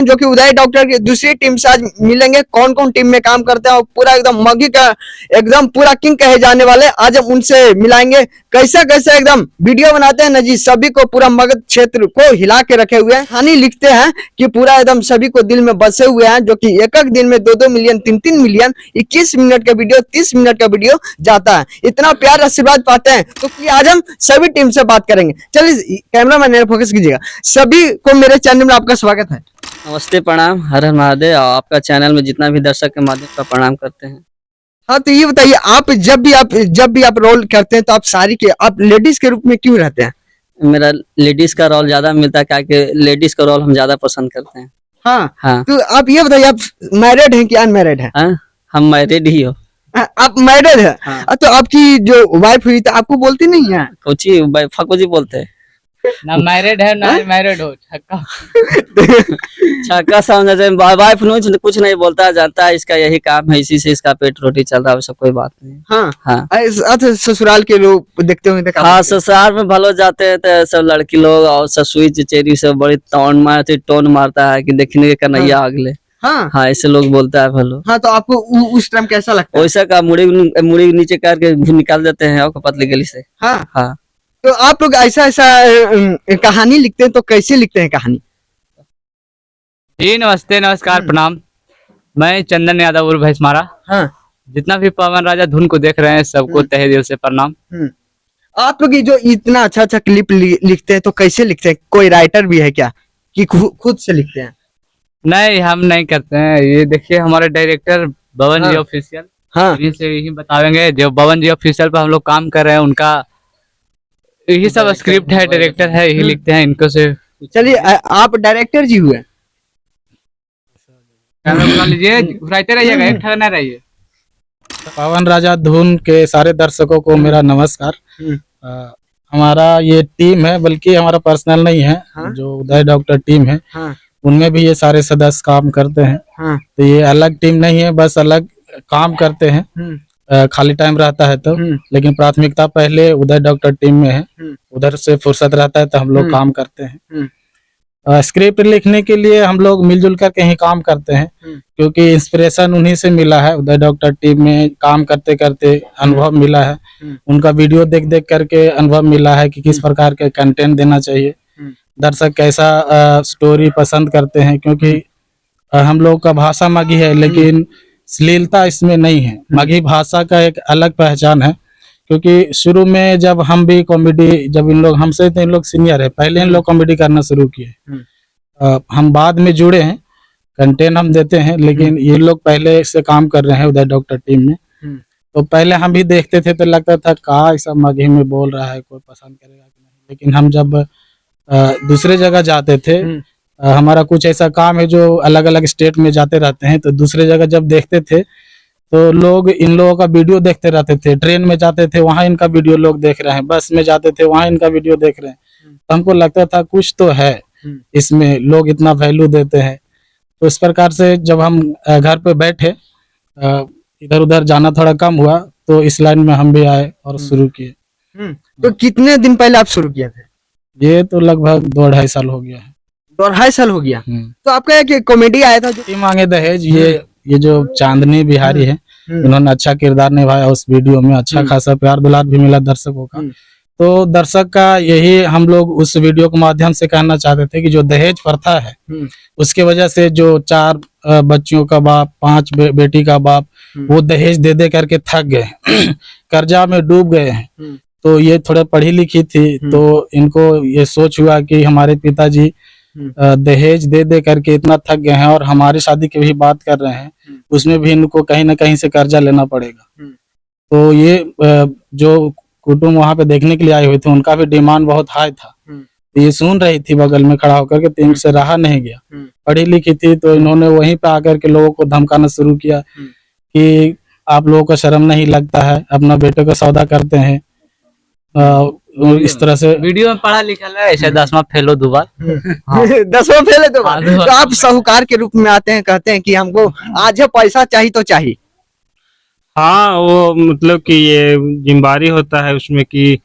जो कि उदय डॉक्टर की दूसरी टीम से आज मिलेंगे, कौन कौन टीम में काम करते हैं और पूरा एकदम मगी का एकदम पूरा किंग कहे जाने वाले आज हम उनसे मिलाएंगे। कैसा कैसा एकदम वीडियो बनाते हैं ना जी, सभी को पूरा मगध क्षेत्र को हिला के रखे हुए हैं। कहानी लिखते हैं कि पूरा एकदम सभी को दिल में बसे हुए हैं, जो कि एक एक दिन में 2-2 मिलियन 3-3 मिलियन 21 मिनट का वीडियो 30 मिनट का वीडियो जाता है। इतना प्यार आशीर्वाद पाते हैं तो आज हम सभी टीम से बात करेंगे। चलिए कैमरा मैन फोकस कीजिएगा। सभी को मेरे चैनल में आपका स्वागत है। नमस्ते, प्रणाम, हर हर महादेव। आपका चैनल में जितना भी दर्शक के माध्यम का प्रणाम करते हैं। हाँ, तो ये बताइए, आप जब भी आप रोल करते हैं तो आप सारी के आप लेडीज के रूप में क्यों रहते हैं? मेरा लेडीज का रोल ज्यादा मिलता है, क्या कि लेडीज का रोल हम ज्यादा पसंद करते हैं। हाँ हाँ। तो आप ये बताइए, आप मैरिड हैं कि अनमैरिड हैं? हाँ, हम मैरिड ही हो। आप मैरिड है? हाँ। तो आपकी जो वाइफ हुई तो आपको बोलती नहीं है? कोची फकोजी बोलते हैं ना मैरिड है ना मैरिड हो, छक्का छक्का समझ वाइफ कुछ नहीं बोलता, जानता है इसका यही काम है, इसी से इसका पेट रोटी चल रहा है, सब कोई बात नहीं। हाँ हाँ। अच्छा, ससुराल के लोग देखते होंगे तो हाँ, ससुराल में भलो जाते हैं तो सब लड़की लोग और ससुई चचेरी से बड़ी टोन मारता है कि देखने के कन्हैया अगले। हाँ हाँ, ऐसे लोग बोलता है भलो। हाँ, तो आपको उस टाइम कैसा लगता है? वैसा का मुड़ी नीचे करके निकाल देते हैं और पतली गली से। हाँ हाँ। तो आप लोग ऐसा कहानी लिखते हैं तो कैसे लिखते हैं कहानी? जी नमस्ते, नमस्कार, प्रणाम। मैं चंदन यादव उर्फ भैंसमारा। हाँ। जितना भी पवन राजा धुन को देख रहे हैं सबको तहे दिल से प्रणाम। आप लोग ये जो इतना अच्छा अच्छा क्लिप लिखते हैं तो कैसे लिखते हैं? कोई राइटर भी है क्या कि खुद से लिखते हैं? नहीं, हम नहीं करते हैं। ये देखिए हमारे डायरेक्टर बवन जी हाँ। ऑफिशियल, हाँ इन्हीं से यही बताएंगे। जो बवन जी ऑफिशियल पर हम लोग काम कर रहे हैं, उनका यही सब स्क्रिप्ट है, डायरेक्टर है, यही लिखते हैं इनको से। चलिए, आप डायरेक्टर जी हुए? कैमरा बना लीजिए, घुराते रहिएगा, एक ठहरना रहिए। पवन राजा धुन के सारे दर्शकों को मेरा नमस्कार। हमारा ये टीम है, बल्कि हमारा पर्सनल नहीं है। हाँ? जो उदय डॉक्टर टीम है, हाँ। उनमें भी ये सारे सदस्य काम करते हैं। हाँ। तो ये अलग टीम नहीं है, बस अलग काम करते हैं। खाली टाइम रहता है तो, लेकिन प्राथमिकता पहले उदय डॉक्टर टीम में है। उधर से फुर्सत रहता है तो हम लोग काम करते हैं। स्क्रिप्ट लिखने के लिए हम लोग मिलजुल करके ही काम करते हैं, क्योंकि इंस्पिरेशन उन्हीं से मिला है। उदय डॉक्टर टीम में काम करते करते अनुभव मिला है, उनका वीडियो देख देख करके अनुभव मिला है कि किस प्रकार के कंटेंट देना चाहिए, दर्शक कैसा स्टोरी पसंद करते हैं। क्योंकि हम लोग का भाषा मगही है, लेकिन श्लीलता इसमें नहीं है। मगही भाषा का एक अलग पहचान है, क्योंकि शुरू में जब हम भी कॉमेडी, जब इन लोग हमसे तो इन लोग सीनियर है, पहले इन लोग कॉमेडी करना शुरू किए। हम बाद में जुड़े हैं, कंटेंट हम देते हैं, लेकिन ये लोग पहले से काम कर रहे हैं उदय डॉक्टर टीम में। तो पहले हम भी देखते थे तो लगता था कहाँ ऐसा मगही में बोल रहा है, कोई पसंद करेगा कि नहीं। लेकिन हम जब दूसरे जगह जाते थे, हमारा कुछ ऐसा काम है जो अलग अलग स्टेट में जाते रहते हैं, तो दूसरे जगह जब देखते थे तो लोग इन लोगों का वीडियो देखते रहते थे। ट्रेन में जाते थे, वहाँ इनका वीडियो लोग देख रहे हैं, बस में जाते थे, वहाँ इनका वीडियो देख रहे हैं। तो हमको लगता था कुछ तो है इसमें, लोग इतना वैल्यू देते हैं। तो इस प्रकार से जब हम घर पे बैठे, इधर उधर जाना थोड़ा कम हुआ, तो इस लाइन में हम भी आए और शुरू किए। तो कितने दिन पहले आप शुरू किए थे? ये तो लगभग 2-2.5 साल हो गया है। 2-2.5 साल हो गया। तो आपका एक कॉमेडी आया था जो मांगे दहेज, ये जो चांदनी बिहारी है, इन्होंने अच्छा किरदार निभाया उस वीडियो में। अच्छा खासा प्यार दुलार भी मिला दर्शकों का। तो दर्शक का यही हम लोग उस वीडियो के माध्यम से कहना चाहते थे कि जो दहेज प्रथा है, उसके वजह से जो 4 बच्चियों का बाप, 5 बेटी का बाप, वो दहेज दे दे करके थक गए कर्जा में डूब गए हैं। तो ये थोड़ा पढ़ी लिखी थी, तो इनको ये सोच हुआ कि हमारे पिताजी दहेज दे दे करके इतना थक गए हैं और हमारी शादी की भी बात कर रहे हैं, उसमें भी इनको कहीं ना कहीं से कर्जा लेना पड़ेगा। तो ये जो कुटुंब वहां पे देखने के लिए आए हुए थे, उनका भी डिमांड बहुत हाई था। तो ये सुन रही थी बगल में खड़ा होकर के, तो इनसे रहा नहीं गया। पढ़ी लिखी थी, तो इन्होंने वहीं पे आकर के लोगों को धमकाना शुरू किया कि आप लोगों को शर्म नहीं लगता है, अपना बेटे का सौदा करते हैं। इस तरह से वीडियो में पढ़ा लिखा है, ऐसे 10वां फेल हो 2 बार। 10वां फेल है 2 बार। तो आप साहूकार के रूप में आते हैं, कहते हैं कि हमको आज पैसा चाहिए तो चाहिए। हाँ, वो मतलब कि ये जिम्मेदारी होता है उसमें कि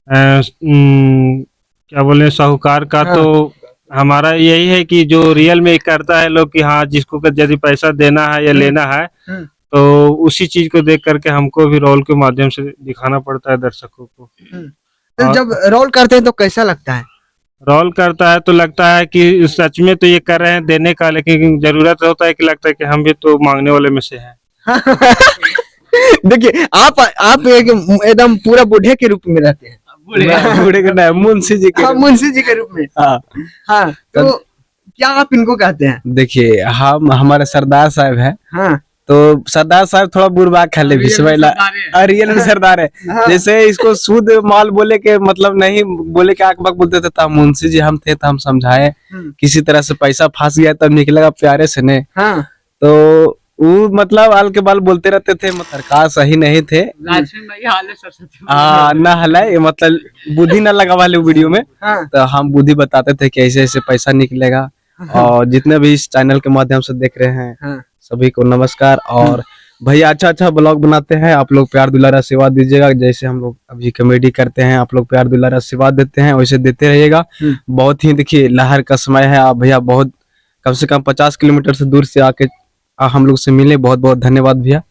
क्या बोले, साहूकार का तो हमारा यही है कि जो रियल में करता है लोग कि हाँ जिसको यदि पैसा देना है या लेना है तो उसी चीज को देख करके हमको भी रोल के माध्यम से दिखाना पड़ता है दर्शकों को। तो जब रोल करते हैं तो कैसा लगता है? रोल करता है तो लगता है कि सच में तो ये कर रहे हैं देने का, लेकिन जरूरत होता है कि लगता है कि हम भी तो मांगने वाले में से हैं। देखिए आप एकदम पूरा बूढ़े के रूप में रहते हैं। बूढ़े का नहीं, मुंशी जी के। हाँ, मुंशी जी के रूप में। हाँ, हाँ, तो क्या आप इनको कहते हैं? देखिए हम हमारे सरदार साहब है, हाँ, तो सरदार साहब थोड़ा बुरबाक है रियल में सरदार है। हाँ। जैसे इसको शुद्ध माल बोले के मतलब नहीं, बोले के आक बक बोलते थे, तब मुंशी जी हम थे तो हम समझाए किसी तरह से पैसा फंस गया तब निकलेगा प्यारे से ने। हाँ, तो वो मतलब आल के बाल बोलते रहते थे, सरकार सही नहीं थे। हाँ न हले मतलब बुद्धि न लगा वाले वीडियो में, हाँ, तो हम बुद्धि बताते थे कि ऐसे ऐसे पैसा निकलेगा। और जितने भी इस चैनल के माध्यम से देख रहे हैं हाँ। सभी को नमस्कार। और भैया अच्छा ब्लॉग बनाते हैं, आप लोग प्यार दुलार आशीर्वाद दीजिएगा। जैसे हम लोग अभी कॉमेडी करते हैं, आप लोग प्यार दुलार आशीर्वाद देते हैं, वैसे देते रहिएगा। बहुत ही देखिए लहर का समय है, आप भैया बहुत कम से कम 50 किलोमीटर से दूर से आके हम लोग से मिले, बहुत बहुत धन्यवाद भैया।